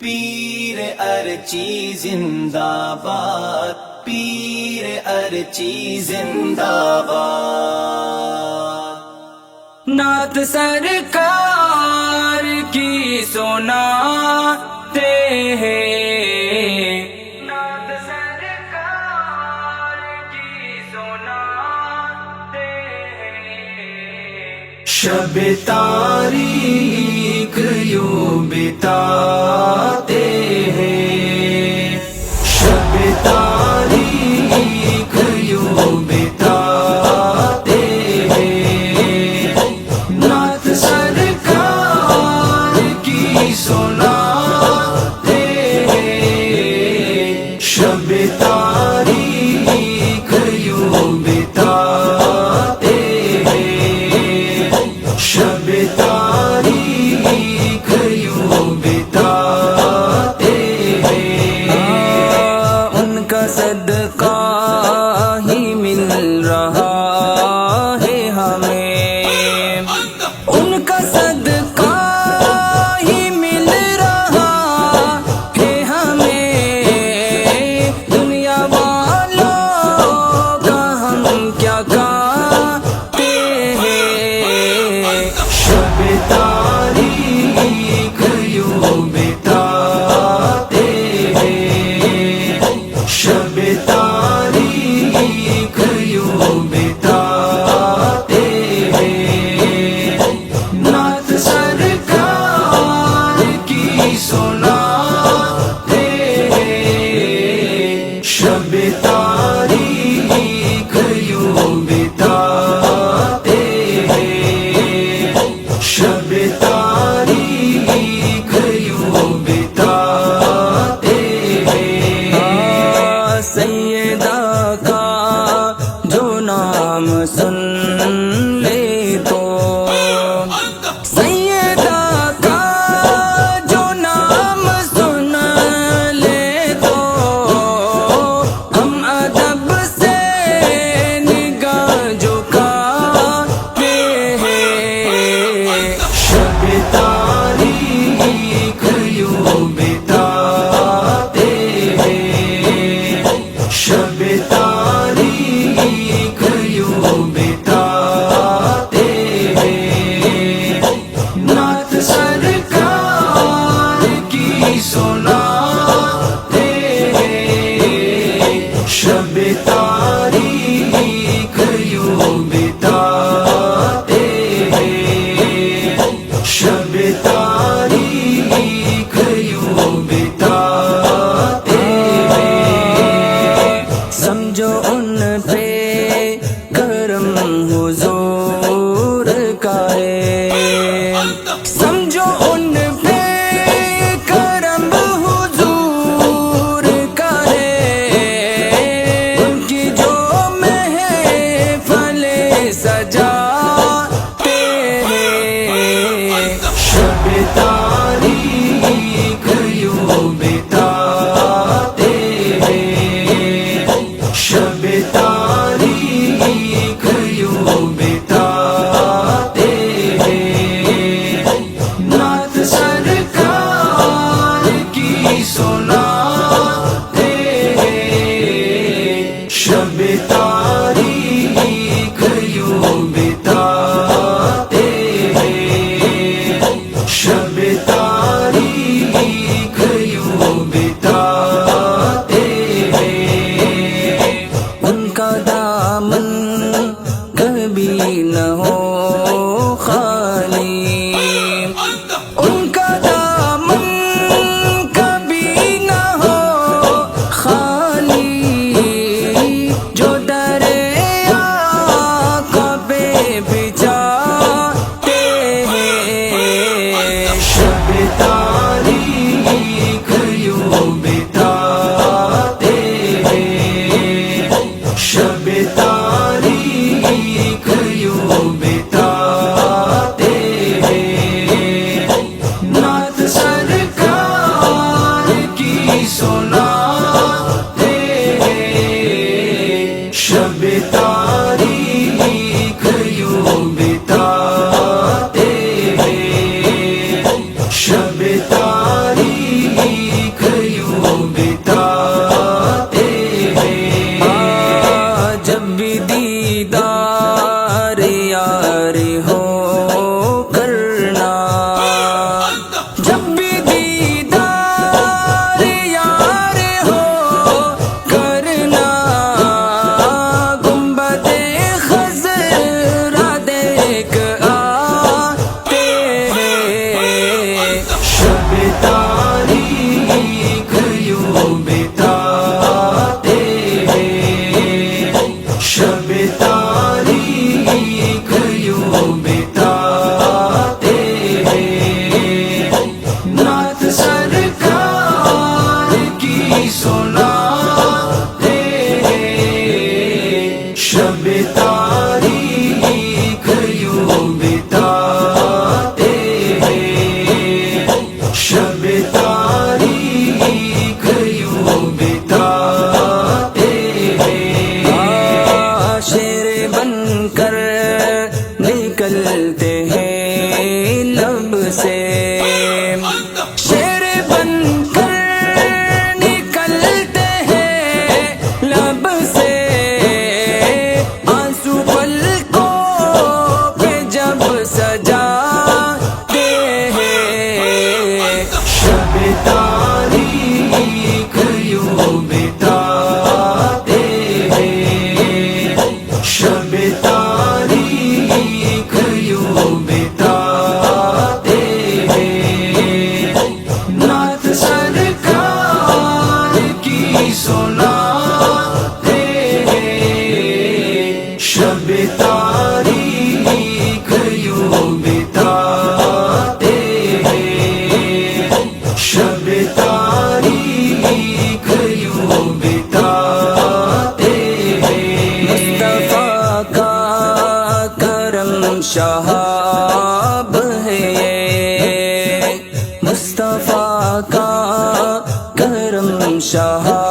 پیر ارچی زندہ باد، پیر ارچی زندہ باد۔ نعت سرکار کی سناتے ہیں، نعت سرکار کی سناتے ہیں۔ شب تاریک یوں بتاتے ہیں، شب تاریک یوں بتاتے ہیں، نعت سرکار کی سناتے ہیں، شب تاریک یوں بتاتے ہیں، شب تاریک یوں بتاتے ہیں۔ ان کا صدقہ ہی مل رہا ہے ہمیں، ان کا صدقہ ہی مل رہا ہے ہمیں، دنیا والوں کا ہم کیا کہتے ہیں۔ شب تاریک یوں بتاتے ہیں، شب تاریک یوں بتاتے ہیں، نعت سرکار کی سناتے ہیں، شب تاریک یوں بتاتے ہیں، شب تاریک یوں بتاتے ہیں۔ سیدہ کا جو نام سن لے تو، سیدہ کا جو نام سن لے تو، ہم ادب سے نگاہ جھکاتے ہیں۔ شب تاریک یوں بتاتے ہیں، شب تاریک یوں بتاتے ہیں، نعت سرکار کی سناتے ہیں، شب تاریک یوں بتاتے ہیں، شب تاریک یوں بتاتے ہیں۔ سمجھو ان پہ کرم حضور کا ہے، سمجھو ان پہ کرم حضور کا ہے، ان کی جو محفل سجاتے ہیں۔ شب تاریک یوں بتاتے ہیں، شب تاریک یوں بتاتے ہیں، نعت سرکار کی سناتے ہیں، شب تاریک یوں بتاتے ہیں، شب تاریک یوں بتاتے ہیں۔ ان کا دامن کبھی نہ ہو خالی، ان کا دامن کبھی نہ تاریخ یوں بتاتے ہیں مصطفیٰ کا کرم شہاب ہے یہ، مصطفیٰ کا کرم شہاب